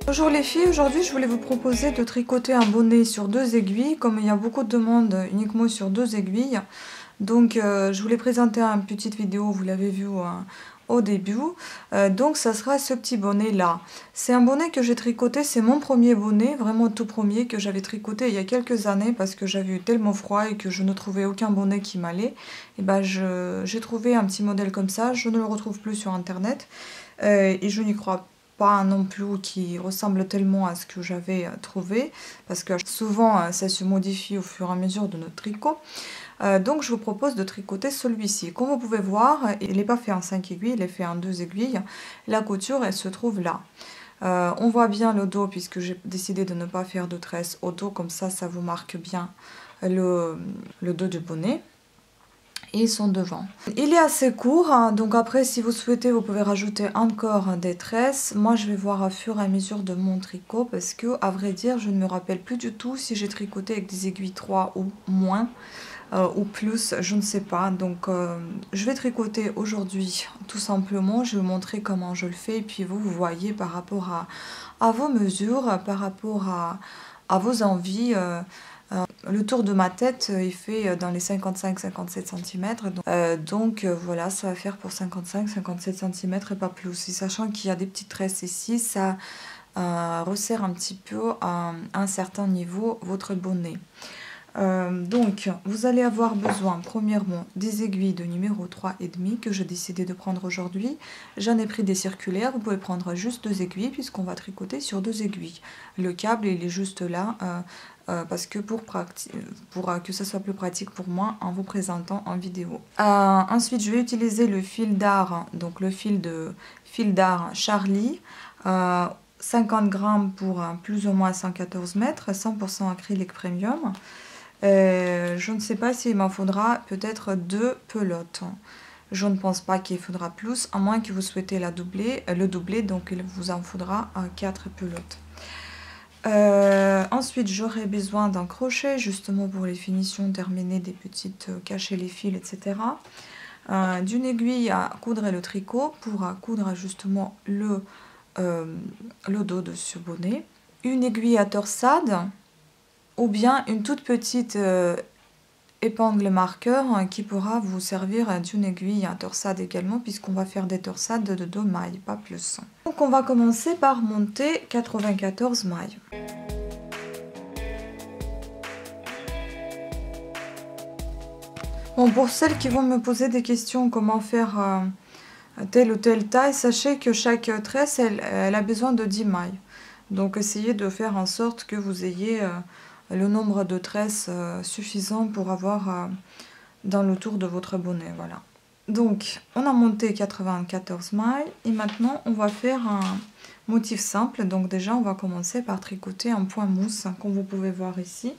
Bonjour les filles, aujourd'hui je voulais vous proposer de tricoter un bonnet sur 2 aiguilles, comme il y a beaucoup de demandes uniquement sur 2 aiguilles. Donc je voulais présenter une petite vidéo, vous l'avez vu au début. Donc ça sera ce petit bonnet là. C'est un bonnet que j'ai tricoté, c'est mon premier bonnet, vraiment tout premier que j'avais tricoté il y a quelques années parce que j'avais eu tellement froid et que je ne trouvais aucun bonnet qui m'allait. Et ben j'ai trouvé un petit modèle comme ça, je ne le retrouve plus sur internet et je n'y crois pas non plus qui ressemble tellement à ce que j'avais trouvé parce que souvent ça se modifie au fur et à mesure de notre tricot. Donc je vous propose de tricoter celui-ci. Comme vous pouvez voir, il n'est pas fait en 5 aiguilles, il est fait en 2 aiguilles. La couture, elle se trouve là. On voit bien le dos puisque j'ai décidé de ne pas faire de tresse au dos, comme ça vous marque bien le dos du bonnet. Et ils sont devant. Il est assez court, hein, donc après si vous souhaitez vous pouvez rajouter encore des tresses. Moi je vais voir au fur et à mesure de mon tricot parce que à vrai dire je ne me rappelle plus du tout si j'ai tricoté avec des aiguilles 3 ou moins ou plus, je ne sais pas. Donc je vais tricoter aujourd'hui tout simplement, je vais vous montrer comment je le fais et puis vous voyez par rapport à vos mesures, par rapport à vos envies. Le tour de ma tête, il fait dans les 55-57 cm. Donc voilà, ça va faire pour 55-57 cm et pas plus. Et sachant qu'il y a des petites tresses ici, ça resserre un petit peu à un certain niveau votre bonnet. Donc vous allez avoir besoin premièrement des aiguilles de numéro 3,5 que j'ai décidé de prendre aujourd'hui. J'en ai pris des circulaires, vous pouvez prendre juste 2 aiguilles puisqu'on va tricoter sur 2 aiguilles. Le câble il est juste là parce que pour que ça soit plus pratique pour moi en vous présentant en vidéo. Ensuite je vais utiliser le fil d'art, donc le fil d'art Charlie. 50 grammes pour plus ou moins 114 mètres, 100% acrylique premium. Je ne sais pas s'il m'en faudra peut-être 2 pelotes. Je ne pense pas qu'il faudra plus, à moins que vous souhaitez le doubler, donc il vous en faudra 4 pelotes. Ensuite, j'aurai besoin d'un crochet, justement pour les finitions, terminer des petites, cacher les fils, etc. D'une aiguille à coudre et le tricot, pour coudre justement le dos de ce bonnet. Une aiguille à torsade, ou bien une toute petite épingle marqueur qui pourra vous servir d'une aiguille à torsade également, puisqu'on va faire des torsades de 2 mailles, pas plus. Donc on va commencer par monter 94 mailles. Bon, pour celles qui vont me poser des questions, comment faire telle ou telle taille, sachez que chaque tresse, elle a besoin de 10 mailles. Donc essayez de faire en sorte que vous ayez le nombre de tresses suffisant pour avoir dans le tour de votre bonnet. Voilà. Donc on a monté 94 mailles et maintenant on va faire un motif simple. Donc déjà on va commencer par tricoter un point mousse comme vous pouvez voir ici.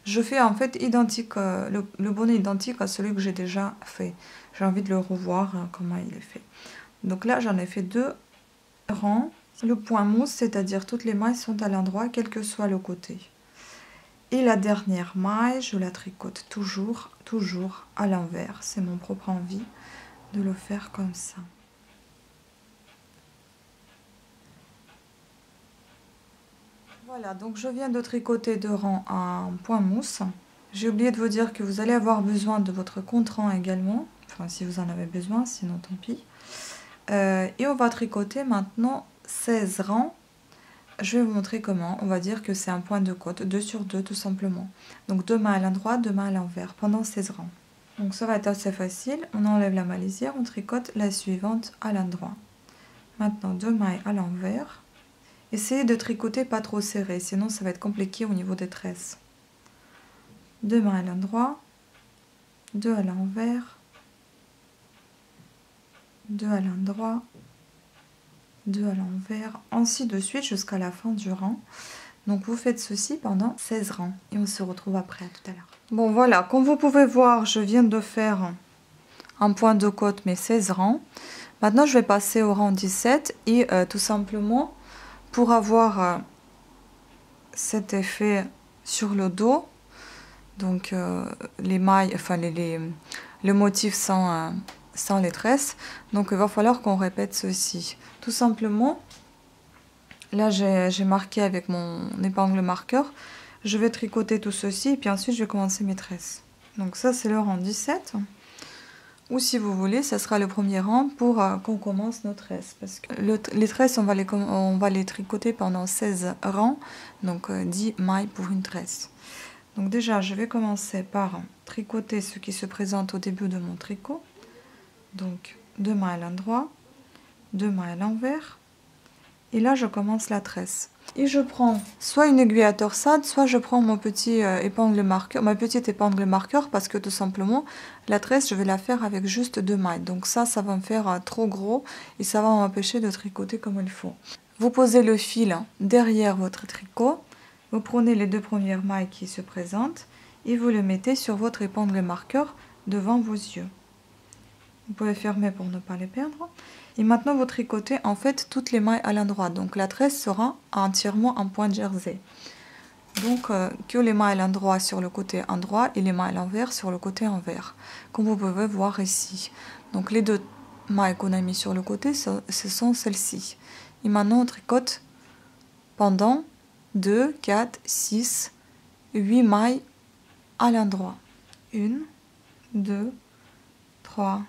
Je fais en fait identique, le bonnet identique à celui que j'ai déjà fait. J'ai envie de le revoir comment il est fait. Donc là j'en ai fait 2 rangs. Le point mousse, c'est-à-dire toutes les mailles sont à l'endroit quel que soit le côté. Et la dernière maille, je la tricote toujours à l'envers. C'est mon propre envie de le faire comme ça. Voilà, donc je viens de tricoter 2 rangs en point mousse. J'ai oublié de vous dire que vous allez avoir besoin de votre contre-rang également. Enfin, si vous en avez besoin, sinon tant pis. Et on va tricoter maintenant 16 rangs. Je vais vous montrer comment. On va dire que c'est un point de côte, 2 sur 2 tout simplement. Donc 2 mains à l'endroit, 2 mains à l'envers pendant 16 rangs. Donc ça va être assez facile. On enlève la maille lisière, on tricote la suivante à l'endroit. Maintenant 2 mailles à l'envers. Essayez de tricoter pas trop serré, sinon ça va être compliqué au niveau des tresses. 2 mains à l'endroit, 2 à l'envers, 2 à l'endroit, 2 à l'envers, ainsi de suite jusqu'à la fin du rang. Donc vous faites ceci pendant 16 rangs et on se retrouve après, à tout à l'heure. Bon voilà, comme vous pouvez voir, je viens de faire un point de côte mes 16 rangs. Maintenant je vais passer au rang 17 et tout simplement pour avoir cet effet sur le dos, donc les mailles, enfin le motif sans les tresses, donc il va falloir qu'on répète ceci. Tout simplement, là j'ai marqué avec mon épingle marqueur. Je vais tricoter tout ceci et puis ensuite je vais commencer mes tresses. Donc ça c'est le rang 17. Ou si vous voulez, ça sera le premier rang pour qu'on commence nos tresses. Parce que les tresses, on va les tricoter pendant 16 rangs. Donc 10 mailles pour une tresse. Donc déjà, je vais commencer par tricoter ce qui se présente au début de mon tricot. Donc 2 mailles à l'endroit, 2 mailles à l'envers. Et là, je commence la tresse. Et je prends soit une aiguille à torsade, soit je prends mon petit épingle marqueur, ma petite épingle marqueur, parce que tout simplement, la tresse, je vais la faire avec juste 2 mailles. Donc ça va me faire trop gros et ça va m'empêcher de tricoter comme il faut. Vous posez le fil derrière votre tricot, vous prenez les 2 premières mailles qui se présentent et vous le mettez sur votre épingle marqueur devant vos yeux. Vous pouvez fermer pour ne pas les perdre. Et maintenant, vous tricotez en fait toutes les mailles à l'endroit. Donc la tresse sera entièrement en point jersey. Donc que les mailles à l'endroit sur le côté endroit et les mailles à l'envers sur le côté envers. Comme vous pouvez voir ici. Donc les 2 mailles qu'on a mis sur le côté, ce sont celles-ci. Et maintenant, on tricote pendant 2, 4, 6, 8 mailles à l'endroit. 1, 2, 3,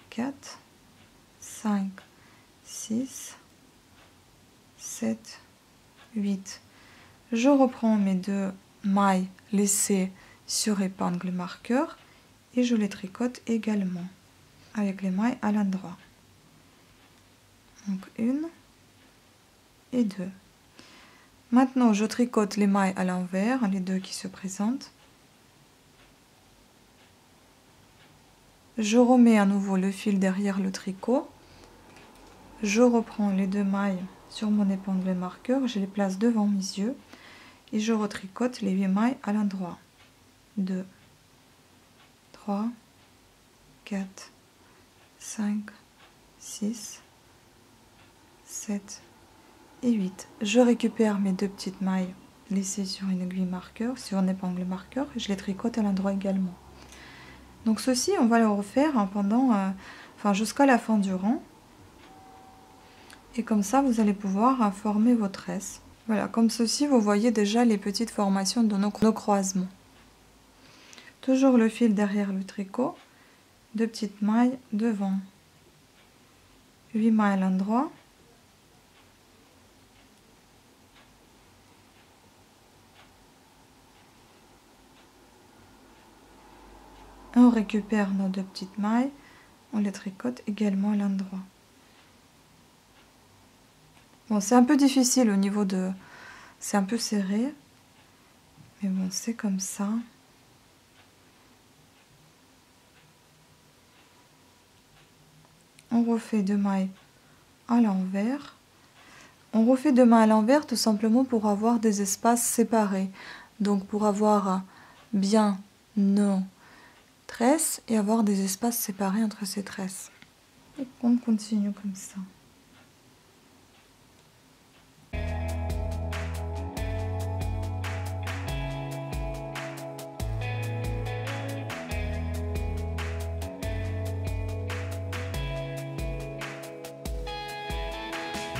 4, 5, 6, 7, 8. Je reprends mes 2 mailles laissées sur épingle marqueur et je les tricote également avec les mailles à l'endroit. Donc 1 et 2. Maintenant, je tricote les mailles à l'envers, les 2 qui se présentent. Je remets à nouveau le fil derrière le tricot. Je reprends les 2 mailles sur mon épingle marqueur, je les place devant mes yeux et je retricote les 8 mailles à l'endroit. 2, 3, 4, 5, 6, 7 et 8. Je récupère mes 2 petites mailles laissées sur une aiguille marqueur, sur un épingle marqueur et je les tricote à l'endroit également. Donc ceci, on va le refaire pendant, jusqu'à la fin du rang. Et comme ça, vous allez pouvoir former vos tresses. Voilà, comme ceci, vous voyez déjà les petites formations de nos croisements. Toujours le fil derrière le tricot, 2 petites mailles devant. 8 mailles à l'endroit. On récupère nos 2 petites mailles, on les tricote également à l'endroit. Bon, c'est un peu difficile au niveau de... C'est un peu serré. Mais bon, c'est comme ça. On refait 2 mailles à l'envers. On refait 2 mailles à l'envers tout simplement pour avoir des espaces séparés. Donc pour avoir bien nos tresses et avoir des espaces séparés entre ces tresses. Et on continue comme ça.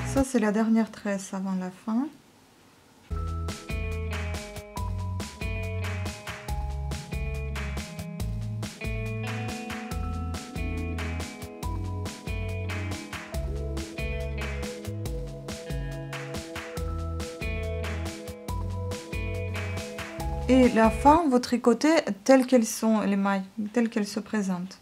Ça, c'est la dernière tresse avant la fin. Et la fin, vous tricotez telles qu'elles sont les mailles, telles qu'elles se présentent.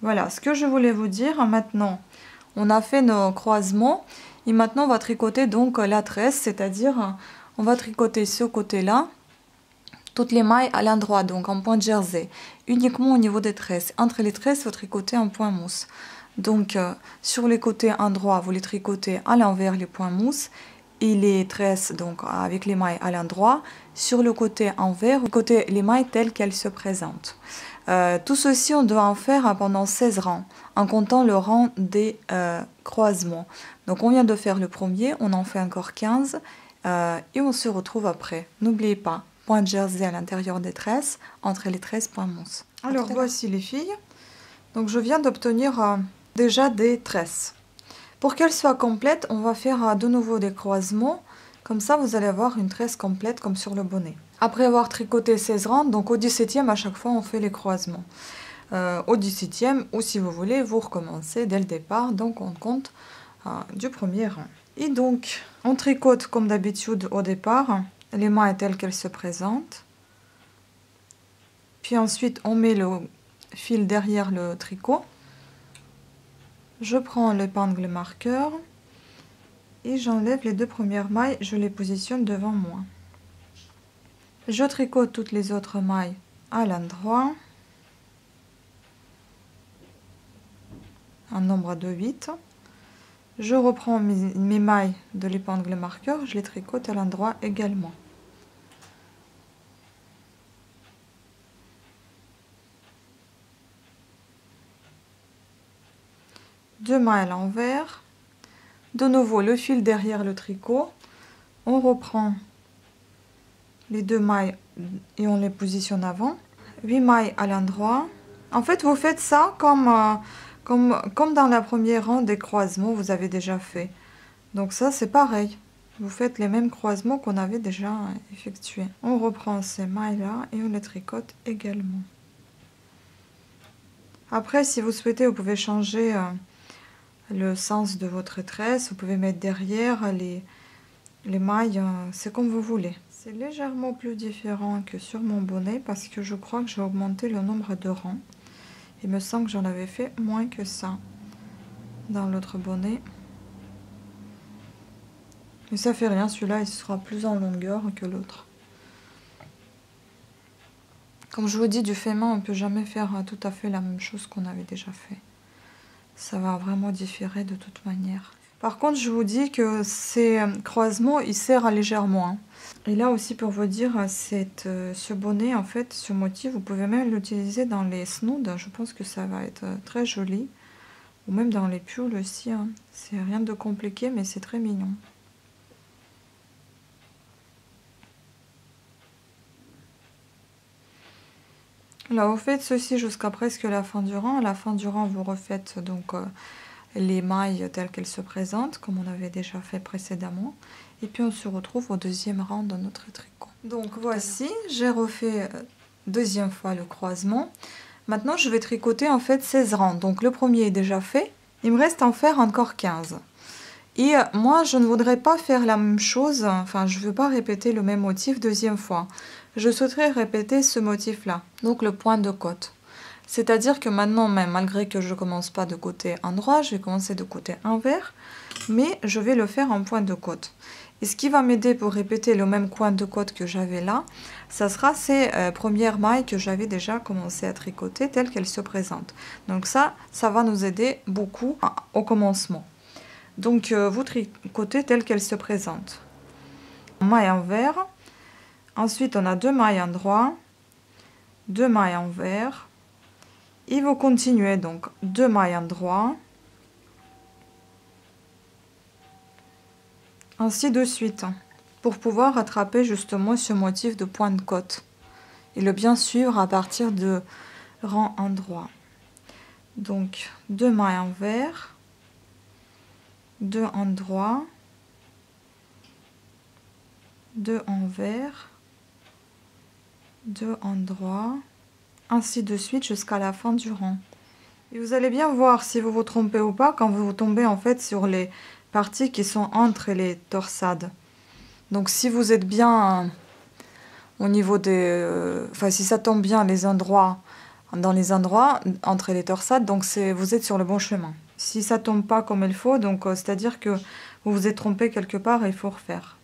Voilà, ce que je voulais vous dire. Maintenant, on a fait nos croisements et maintenant on va tricoter donc la tresse, c'est-à-dire on va tricoter ce côté-là, toutes les mailles à l'endroit, donc en point de jersey, uniquement au niveau des tresses. Entre les tresses, vous tricotez en point mousse. Donc sur les côtés endroits, vous les tricotez à l'envers les points mousse et les tresses donc avec les mailles à l'endroit. Sur le côté envers, vous tricotez les mailles telles qu'elles se présentent. Tout ceci, on doit en faire pendant 16 rangs, en comptant le rang des croisements. Donc on vient de faire le premier, on en fait encore 15 et on se retrouve après. N'oubliez pas, point de jersey à l'intérieur des tresses, entre les tresses, point mousse. Alors voici les filles. Donc je viens d'obtenir déjà des tresses. Pour qu'elles soient complètes, on va faire de nouveau des croisements. Comme ça, vous allez avoir une tresse complète comme sur le bonnet. Après avoir tricoté 16 rangs, donc au 17e, à chaque fois, on fait les croisements. Au 17e, ou si vous voulez, vous recommencez dès le départ. Donc on compte du premier rang. Et donc, on tricote comme d'habitude au départ, les mailles telles qu'elles se présentent. Puis ensuite, on met le fil derrière le tricot. Je prends l'épingle marqueur et j'enlève les deux premières mailles, je les positionne devant moi. Je tricote toutes les autres mailles à l'endroit, un nombre de 8. Je reprends mes mailles de l'épingle marqueur, je les tricote à l'endroit également. Deux mailles à l'envers, de nouveau le fil derrière le tricot, on reprend les deux mailles et on les positionne avant, 8 mailles à l'endroit. En fait, vous faites ça comme dans la première rang des croisements vous avez déjà fait. Donc ça c'est pareil, vous faites les mêmes croisements qu'on avait déjà effectués. On reprend ces mailles là et on les tricote également. Après, si vous souhaitez, vous pouvez changer le sens de votre tresse, vous pouvez mettre derrière les mailles, c'est comme vous voulez. C'est légèrement plus différent que sur mon bonnet parce que je crois que j'ai augmenté le nombre de rangs. Il me semble que j'en avais fait moins que ça dans l'autre bonnet. Mais ça fait rien, celui-là il sera plus en longueur que l'autre. Comme je vous dis, du fait main, on ne peut jamais faire tout à fait la même chose qu'on avait déjà fait. Ça va vraiment différer de toute manière. Par contre, je vous dis que ces croisements, ils serrent légèrement. Hein. Et là aussi, pour vous dire, ce bonnet, en fait, ce motif, vous pouvez même l'utiliser dans les snoods. Je pense que ça va être très joli. Ou même dans les pulls aussi. Hein. C'est rien de compliqué, mais c'est très mignon. Là, vous faites ceci jusqu'à presque la fin du rang. À la fin du rang, vous refaites donc les mailles telles qu'elles se présentent, comme on avait déjà fait précédemment. Et puis on se retrouve au deuxième rang de notre tricot. Donc voici, j'ai refait deuxième fois le croisement. Maintenant, je vais tricoter en fait 16 rangs. Donc le premier est déjà fait. Il me reste à en faire encore 15. Et moi, je ne voudrais pas faire la même chose. Enfin, je ne veux pas répéter le même motif deuxième fois. Je souhaiterais répéter ce motif-là. Donc le point de côte. C'est-à-dire que maintenant, même malgré que je ne commence pas de côté endroit, je vais commencer de côté envers. Mais je vais le faire en point de côte. Et ce qui va m'aider pour répéter le même coin de côte que j'avais là, ça sera ces premières mailles que j'avais déjà commencé à tricoter telles qu'elles se présentent. Donc ça va nous aider beaucoup au commencement. Donc vous tricotez telles qu'elles se présentent. Maille envers. Ensuite, on a deux mailles endroit, deux mailles envers. Et vous continuez donc deux mailles endroit. Ainsi de suite, pour pouvoir rattraper justement ce motif de point de côte et le bien suivre à partir de rang endroit. Donc deux mailles envers, deux endroit, deux envers, deux endroit, ainsi de suite jusqu'à la fin du rang. Et vous allez bien voir si vous vous trompez ou pas quand vous tombez en fait sur les parties qui sont entre les torsades. Donc si vous êtes bien au niveau des... enfin si ça tombe bien les endroits, dans les endroits entre les torsades, donc vous êtes sur le bon chemin. Si ça tombe pas comme il faut, donc c'est-à-dire que vous vous êtes trompé quelque part et il faut refaire.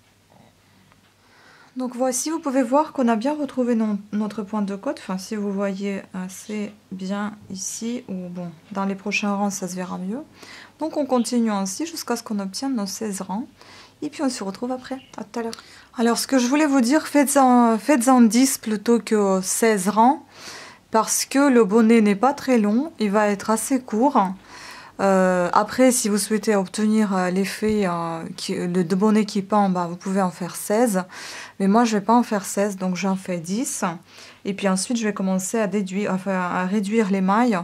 Donc voici, vous pouvez voir qu'on a bien retrouvé notre point de côte. Enfin, si vous voyez assez bien ici, ou bon, dans les prochains rangs, ça se verra mieux. Donc on continue ainsi jusqu'à ce qu'on obtienne nos 16 rangs. Et puis on se retrouve après. À tout à l'heure. Alors ce que je voulais vous dire, faites-en 10 plutôt que 16 rangs. Parce que le bonnet n'est pas très long, il va être assez court. Après, si vous souhaitez obtenir l'effet de bonnet qui pend, bah, vous pouvez en faire 16. Mais moi, je vais pas en faire 16, donc j'en fais 10. Et puis ensuite, je vais commencer à réduire les mailles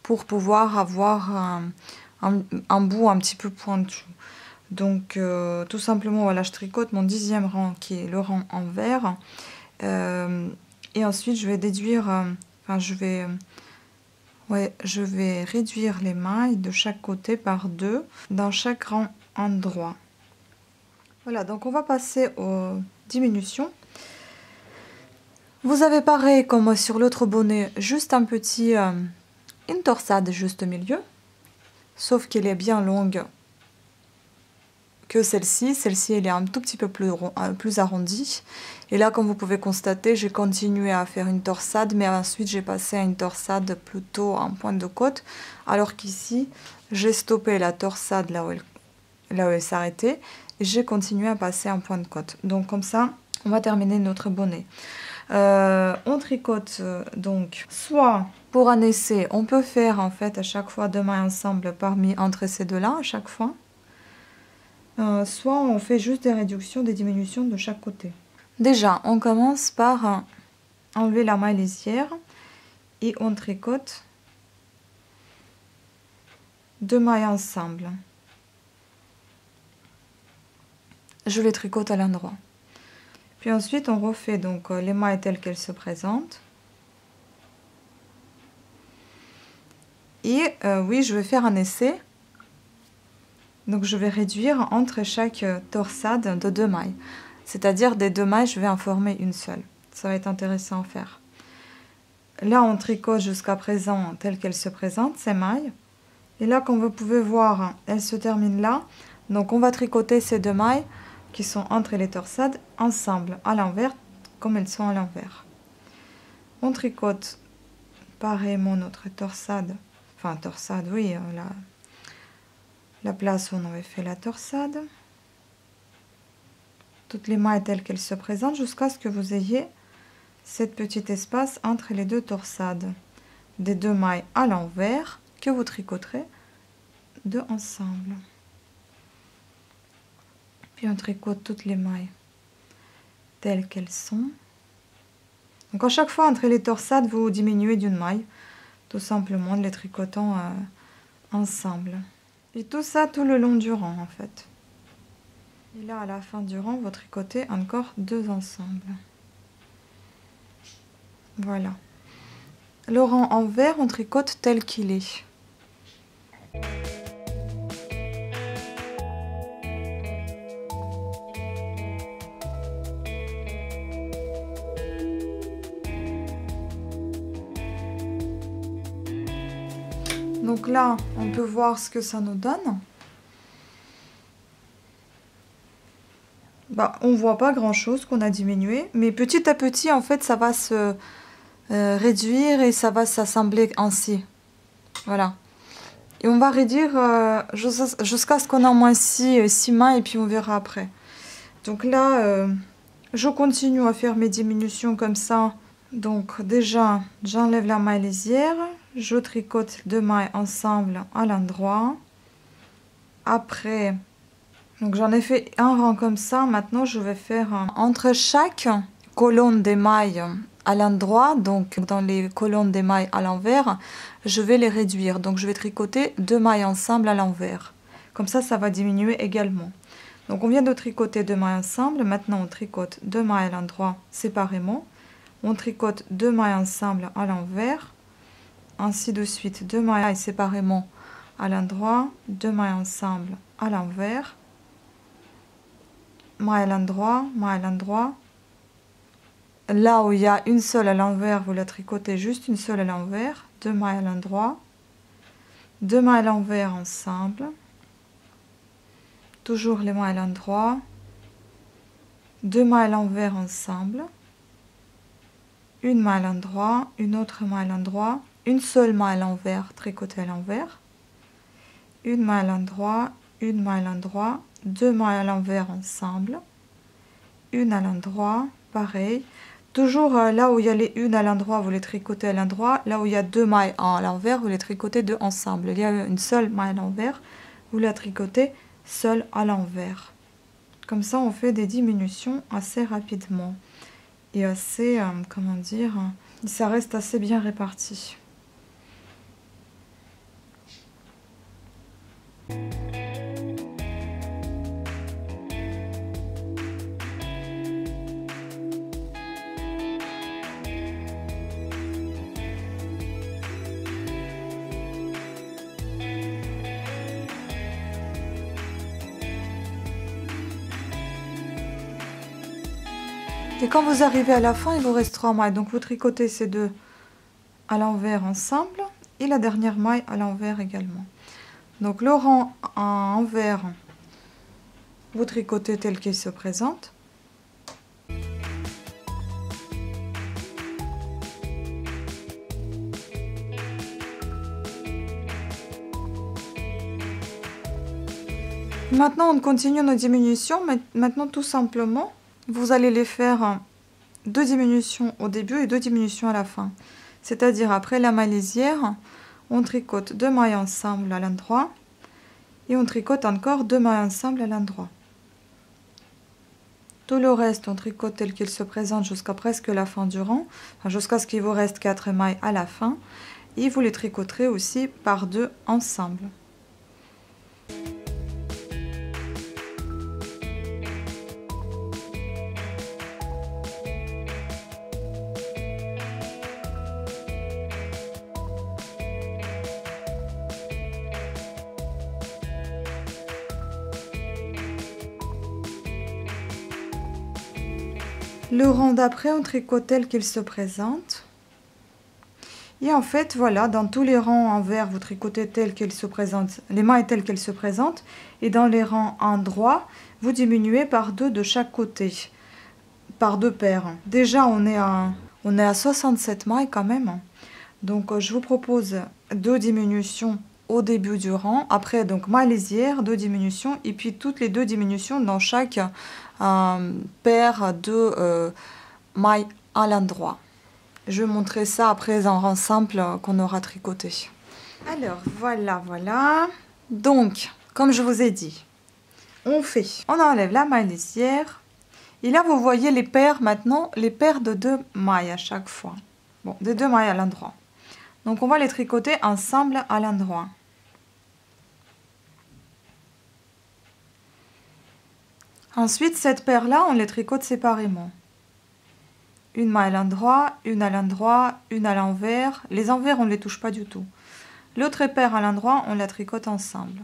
pour pouvoir avoir un bout un petit peu pointu. Donc, tout simplement, voilà, je tricote mon 10e rang qui est le rang en vert. Et ensuite, je vais déduire, je vais réduire les mailles de chaque côté par 2 dans chaque rang endroit. Voilà, donc on va passer aux diminutions. Vous avez pareil comme sur l'autre bonnet, juste une torsade juste au milieu, sauf qu'elle est bien longue que celle-ci. Celle-ci, elle est un tout petit peu plus arrondie. Et là, comme vous pouvez constater, j'ai continué à faire une torsade, mais ensuite j'ai passé à une torsade plutôt en pointe de côte, alors qu'ici, j'ai stoppé la torsade là où elle s'arrêtait, et j'ai continué à passer en pointe de côte. Donc comme ça, on va terminer notre bonnet. On tricote donc soit pour un essai, on peut faire en fait à chaque fois 2 mailles ensemble entre ces deux-là à chaque fois. Soit on fait juste des réductions, des diminutions de chaque côté. Déjà, on commence par enlever la maille lisière et on tricote 2 mailles ensemble. Je les tricote à l'endroit. Puis ensuite, on refait donc les mailles telles qu'elles se présentent. Et oui, je vais faire un essai. Donc, je vais réduire entre chaque torsade de 2 mailles. C'est-à-dire des 2 mailles, je vais en former une seule. Ça va être intéressant à faire. Là, on tricote jusqu'à présent telles qu'elles se présentent, ces mailles. Et là, comme vous pouvez voir, elles se terminent là. Donc, on va tricoter ces 2 mailles qui sont entre les torsades ensemble, à l'envers, comme elles sont à l'envers. On tricote pareillement notre torsade, oui, la place où on avait fait la torsade. Toutes les mailles telles qu'elles se présentent jusqu'à ce que vous ayez cette petite espace entre les 2 torsades. Des 2 mailles à l'envers que vous tricoterez de ensemble. Puis on tricote toutes les mailles telles qu'elles sont. Donc à chaque fois entre les torsades, vous diminuez d'une maille, tout simplement en les tricotant ensemble. Et tout ça tout le long du rang en fait. Et là à la fin du rang, vous tricotez encore 2 ensemble. Voilà. Le rang en vert, on tricote tel qu'il est. Donc là, on peut voir ce que ça nous donne. Bah, on voit pas grand chose qu'on a diminué, mais petit à petit, en fait, ça va se réduire et ça va s'assembler ainsi. Voilà. Et on va réduire jusqu'à ce qu'on ait au moins 6 mailles et puis on verra après. Donc là, je continue à faire mes diminutions comme ça. Donc déjà, j'enlève la maille lisière. Je tricote 2 mailles ensemble à l'endroit. Après, donc j'en ai fait un rang comme ça. Maintenant, je vais faire entre chaque colonne des mailles à l'endroit, donc dans les colonnes des mailles à l'envers, je vais les réduire. Donc je vais tricoter 2 mailles ensemble à l'envers. Comme ça, ça va diminuer également. Donc on vient de tricoter 2 mailles ensemble. Maintenant, on tricote 2 mailles à l'endroit séparément. On tricote 2 mailles ensemble à l'envers. Ainsi de suite, 2 mailles séparément à l'endroit, 2 mailles ensemble à l'envers, maille à l'endroit, maille à l'endroit. Là où il y a une seule à l'envers, vous la tricotez juste une seule à l'envers, 2 mailles à l'endroit, 2 mailles à l'envers ensemble, toujours les mailles à l'endroit, 2 mailles à l'envers ensemble, une maille à l'endroit, une autre maille à l'endroit, une seule maille à l'envers, tricotée à l'envers, une maille à l'endroit, une maille à l'endroit, 2 mailles à l'envers ensemble, une à l'endroit, pareil, Toujours là où il y a les unes à l'endroit, vous les tricotez à l'endroit. Là où il y a 2 mailles à l'envers, vous les tricotez deux ensemble. Il y a une seule maille à l'envers, vous la tricotez seule à l'envers. Comme ça, on fait des diminutions assez rapidement. Et assez, comment dire, ça reste assez bien réparti. Et quand vous arrivez à la fin, il vous reste 3 mailles. Donc vous tricotez ces deux à l'envers ensemble et la dernière maille à l'envers également. Donc le rang en envers, vous tricotez tel qu'il se présente. Maintenant, on continue nos diminutions. Maintenant, tout simplement, vous allez les faire 2 diminutions au début et 2 diminutions à la fin. C'est-à-dire, après la maille lisière, on tricote 2 mailles ensemble à l'endroit et on tricote encore 2 mailles ensemble à l'endroit. Tout le reste, on tricote tel qu'il se présente jusqu'à presque la fin du rang, jusqu'à ce qu'il vous reste 4 mailles à la fin. Et vous les tricoterez aussi par 2 ensemble. Le rang d'après, on tricote tel qu'il se présente. Et en fait, voilà, dans tous les rangs envers, vous tricotez tel qu'il se présente, les mailles telles qu'elles se présentent. Et dans les rangs endroits, vous diminuez par 2 de chaque côté, par 2 paires. Déjà, on est à 67 mailles quand même. Donc, je vous propose 2 diminutions au début du rang. Après, donc, maille lisière, 2 diminutions. Et puis, toutes les 2 diminutions dans chaque paire de mailles à l'endroit. Je vais montrer ça après en rang simple qu'on aura tricoté. Alors, voilà. Donc, comme je vous ai dit, on enlève la maille lisière. Et là, vous voyez les paires maintenant, les paires de 2 mailles à chaque fois. Bon, des 2 mailles à l'endroit. Donc, on va les tricoter ensemble à l'endroit. Ensuite, cette paire-là, on les tricote séparément. Une maille à l'endroit, une à l'endroit, une à l'envers. Les envers, on ne les touche pas du tout. L'autre paire à l'endroit, on la tricote ensemble.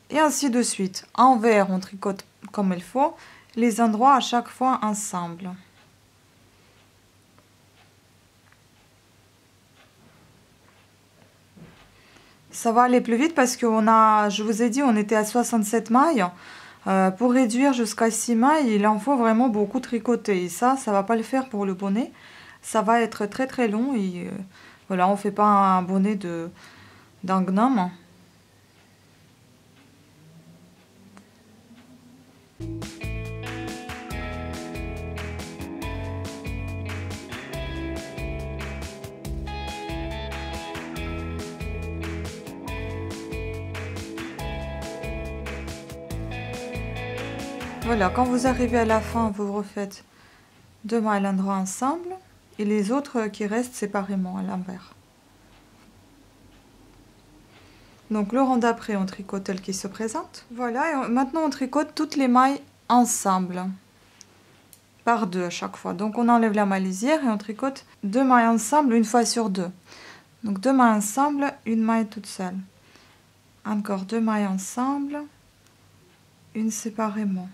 Et ainsi de suite. Envers, on tricote comme il faut. Les endroits à chaque fois ensemble. Ça va aller plus vite parce que je vous ai dit, on était à 67 mailles. Pour réduire jusqu'à 6 mailles, il en faut vraiment beaucoup tricoter. Et ça va pas le faire pour le bonnet. Ça va être très très long. Et voilà, on fait pas un bonnet d'un gnome. Voilà, quand vous arrivez à la fin, vous refaites 2 mailles à l'endroit ensemble et les autres qui restent séparément à l'envers. Donc le rang d'après, on tricote tel qu'il se présente. Voilà, et maintenant on tricote toutes les mailles ensemble, par 2 à chaque fois. Donc on enlève la maille lisière et on tricote 2 mailles ensemble une fois sur 2. Donc 2 mailles ensemble, une maille toute seule. Encore 2 mailles ensemble, une séparément.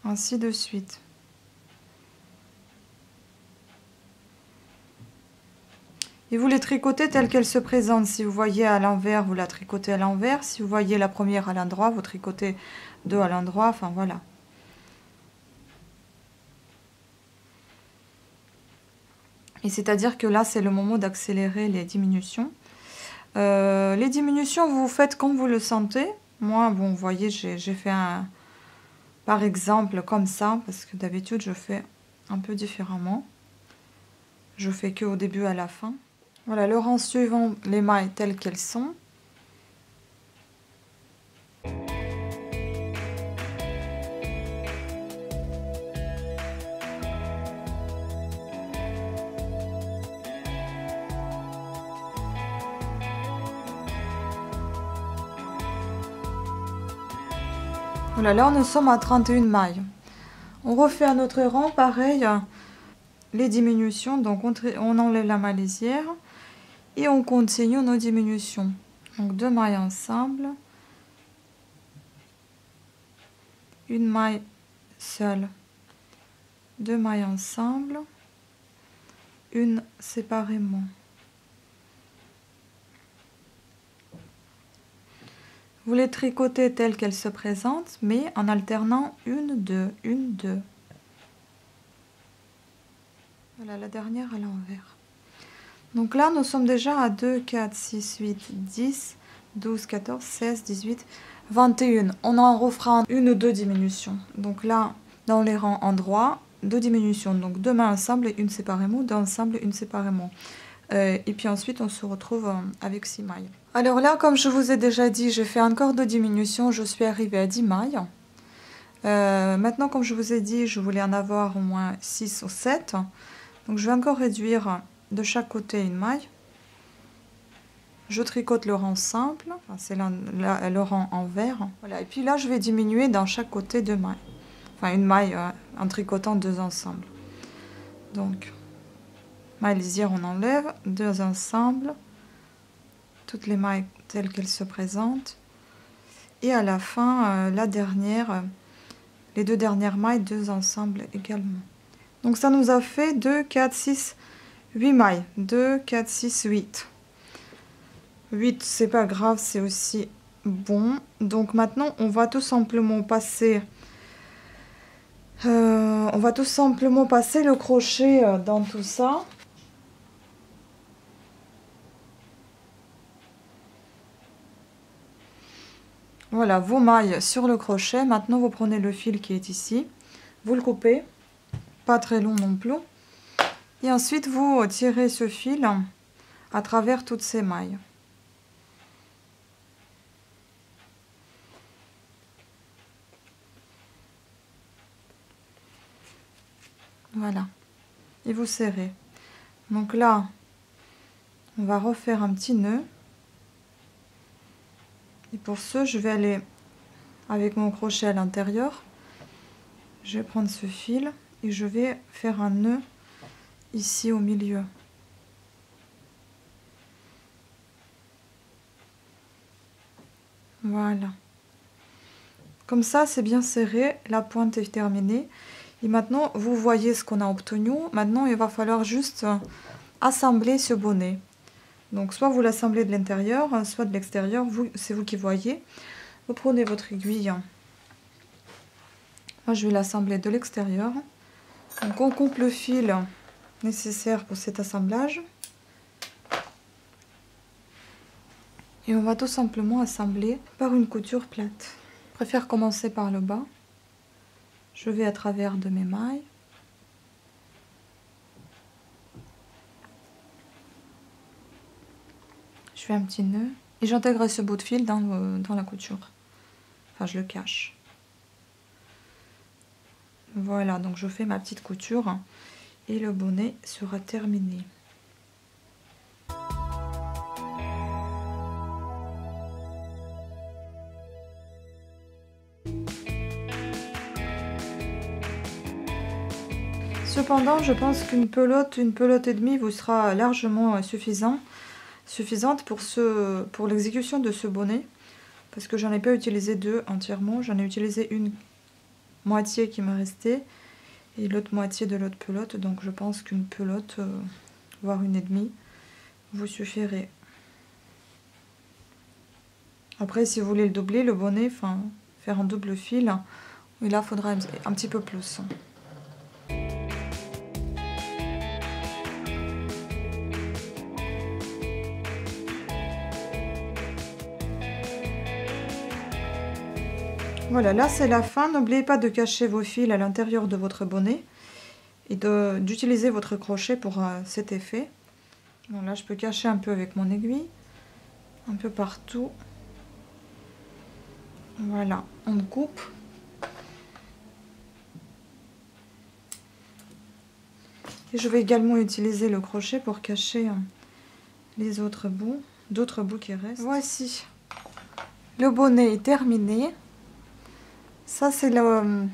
Ainsi de suite. Et vous les tricotez telles qu'elles se présentent. Si vous voyez à l'envers, vous la tricotez à l'envers. Si vous voyez la première à l'endroit, vous tricotez 2 à l'endroit. Enfin voilà. Et c'est-à-dire que là, c'est le moment d'accélérer les diminutions. Les diminutions, vous faites comme vous le sentez. Moi, bon, vous voyez, j'ai fait par exemple comme ça, parce que d'habitude, je fais un peu différemment. Je fais que au début à la fin. Voilà, le rang suivant, les mailles telles qu'elles sont. Voilà, là nous sommes à 31 mailles. On refait un autre rang, pareil, les diminutions, donc on enlève la maille lisière et on continue nos diminutions. Donc 2 mailles ensemble, une maille seule, 2 mailles ensemble, une séparément. Vous les tricotez telles qu'elles se présentent, mais en alternant une, deux, une, deux. Voilà, la dernière à l'envers. Donc là, nous sommes déjà à 2, 4, 6, 8, 10, 12, 14, 16, 18, 21. On en refera une ou deux diminutions. Donc là, dans les rangs en droit, 2 diminutions. Donc 2 mains ensemble et une séparément, 2 ensemble et une séparément. Et puis ensuite, on se retrouve avec 6 mailles. Alors là, comme je vous ai déjà dit, j'ai fait encore 2 diminutions. Je suis arrivée à 10 mailles. Maintenant, comme je vous ai dit, je voulais en avoir au moins 6 ou 7. Donc je vais encore réduire de chaque côté une maille. Je tricote le rang simple, enfin, c'est le rang envers. Voilà. Et puis là, je vais diminuer dans chaque côté 2 mailles. Enfin, une maille en tricotant 2 ensemble. Donc, maille lisière, on enlève, 2 ensemble, toutes les mailles telles qu'elles se présentent. Et à la fin, la dernière, les 2 dernières mailles, 2 ensemble également. Donc ça nous a fait 2, 4, 6, 8 mailles. 2, 4, 6, 8. 8, c'est pas grave, c'est aussi bon. Donc maintenant, on va tout simplement passer... le crochet dans tout ça. Voilà, vos mailles sur le crochet. Maintenant, vous prenez le fil qui est ici. Vous le coupez. Pas très long non plus. Et ensuite, vous tirez ce fil à travers toutes ces mailles. Voilà. Et vous serrez. Donc là, on va refaire un petit nœud. Et pour ce, je vais aller avec mon crochet à l'intérieur. Je vais prendre ce fil et je vais faire un nœud ici au milieu. Voilà. Comme ça, c'est bien serré. La pointe est terminée. Et maintenant, vous voyez ce qu'on a obtenu. Maintenant, il va falloir juste assembler ce bonnet. Donc, soit vous l'assemblez de l'intérieur, soit de l'extérieur. C'est vous qui voyez. Vous prenez votre aiguille. Moi, je vais l'assembler de l'extérieur. Donc, on coupe le fil nécessaire pour cet assemblage. Et on va tout simplement assembler par une couture plate. Je préfère commencer par le bas. Je vais à travers de mes mailles. Je fais un petit nœud et j'intègre ce bout de fil dans la couture. Enfin, je le cache. Voilà, donc je fais ma petite couture et le bonnet sera terminé. Cependant, je pense qu'une pelote et demie vous sera largement suffisante pour l'exécution de ce bonnet. Parce que j'en ai pas utilisé 2 entièrement, j'en ai utilisé une moitié qui me restait et l'autre moitié de l'autre pelote. Donc je pense qu'une pelote, voire une et demie, vous suffirait. Après, si vous voulez le doubler, le bonnet, enfin faire un double fil, et là, il faudra un petit peu plus. Voilà, là c'est la fin. N'oubliez pas de cacher vos fils à l'intérieur de votre bonnet. et d'utiliser votre crochet pour cet effet. Bon, là je peux cacher un peu avec mon aiguille, un peu partout. Voilà, on coupe. Et je vais également utiliser le crochet pour cacher les autres bouts, d'autres bouts qui restent. Voici, le bonnet est terminé. Ça c'est le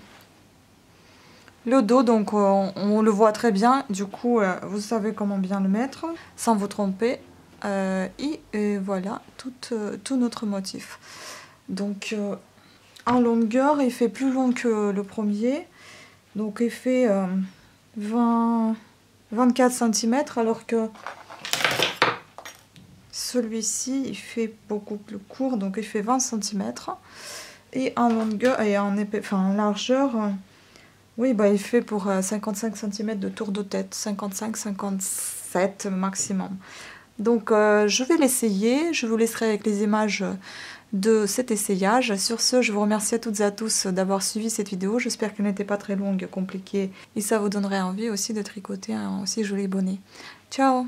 dos, donc on le voit très bien. Du coup, vous savez comment bien le mettre sans vous tromper. Et voilà tout notre motif. Donc en longueur, il fait plus long que le premier. Donc il fait 24 cm, alors que celui-ci il fait beaucoup plus court, donc il fait 20 cm. Et en longueur et en largeur, oui, bah il fait pour 55 cm de tour de tête, 55-57 maximum. Donc je vais l'essayer, je vous laisserai avec les images de cet essayage. Sur ce, je vous remercie à toutes et à tous d'avoir suivi cette vidéo. J'espère qu'elle n'était pas très longue, compliquée, et ça vous donnerait envie aussi de tricoter un aussi joli bonnet. Ciao!